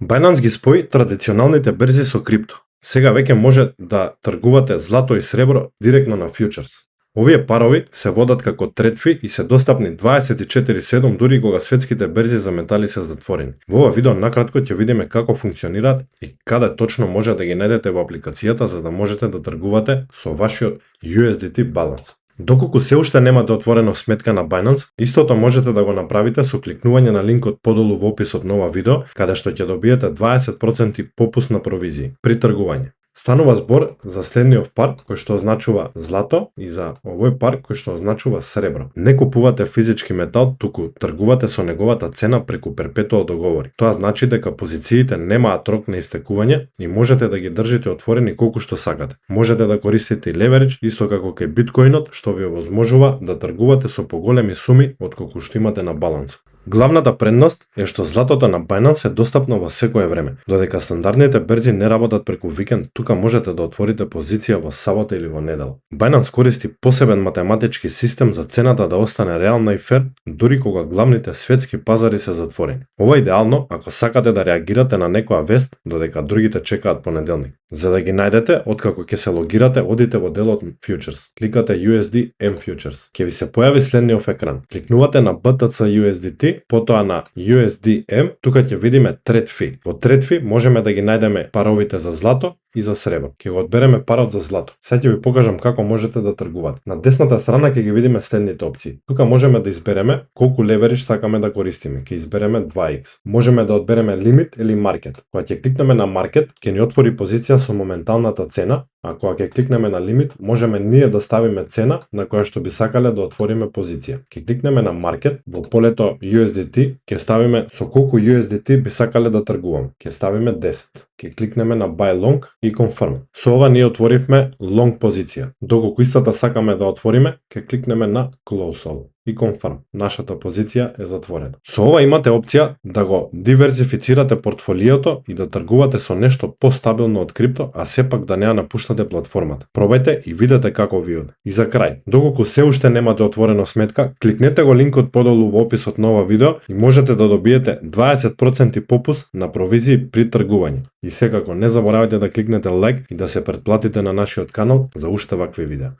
Binance ги спои традиционалните берзи со крипто. Сега веќе може да тргувате злато и сребро директно на фьючерс. Овие парови се водат како третви и се достапни 24/7 дури кога светските берзи за метали се затворени. Во ова видео накратко ќе видиме како функционираат и каде точно може да ги најдете во апликацијата за да можете да тргувате со вашиот USDT баланс. Доколку се уште немате отворено сметка на Binance, истото можете да го направите со кликнување на линкот подолу во описот на ова видео, каде што ќе добиете 20% попуст на провизии при тргување. Станува збор за следниот пар кој што означува злато и за овој пар кој што означува сребро. Не купувате физички метал, туку тргувате со неговата цена преку перпетуал договори. Тоа значи дека позициите немаат рок на истекување и можете да ги држите отворени колку што сакате. Можете да користите и леверидж, исто како кај биткоинот, што ви овозможува да тргувате со поголеми суми од колку што имате на баланс. Главната предност е што златото на Binance е достапно во секое време. Додека стандардните берзи не работат преку викенд, тука можете да отворите позиција во сабота или во недела. Binance користи посебен математички систем за цената да остане реална и фер, дури кога главните светски пазари се затворени. Ова е идеално ако сакате да реагирате на некоја вест додека другите чекаат понеделник. За да ги најдете, откако ќе се логирате, одите во делот Futures. Кликате USD M Futures. Ќе ви се појави следниот екран. Кликнувате на BTC USDT, потоа на USDM, тука ќе видиме третви. Во третви можеме да ги најдеме паровите за злато и за сребро. Ќе го одбереме парот за злато. Сега ќе ви покажам како можете да тргувате. На десната страна ќе ги видиме следните опции. Тука можеме да избереме колку леверидж сакаме да користиме. Ќе избереме 2x. Можеме да одбереме лимит или маркет. Кога ќе кликнеме на маркет, ќе ни отвори позиција со моменталната цена, а кога ќе кликнеме на лимит, можеме ние да ставиме цена на која што би сакале да отвориме позиција. Ќе кликнеме на маркет, во полето USDT, ќе ставиме со колку USDT би сакале да тргуваме. Ќе ставиме 10. Ќе кликнеме на buy long и confirm. Со ова ние отворивме long позиција. Доколку истата сакаме да отвориме, ќе кликнеме на close all и confirm. Нашата позиција е затворена. Со ова имате опција да го диверзифицирате портфолиото и да тргувате со нешто постабилно од крипто, а сепак да не ја напуштате платформата. Пробајте и видете како ви оди. И за крај, доколку се уште немате отворено сметка, кликнете го линкот подолу во описот на ова видео и можете да добиете 20% попуст на провизии при тргување. И секако не заборавајте да кликнете лайк и да се претплатите на нашиот канал за уште вакви видеа.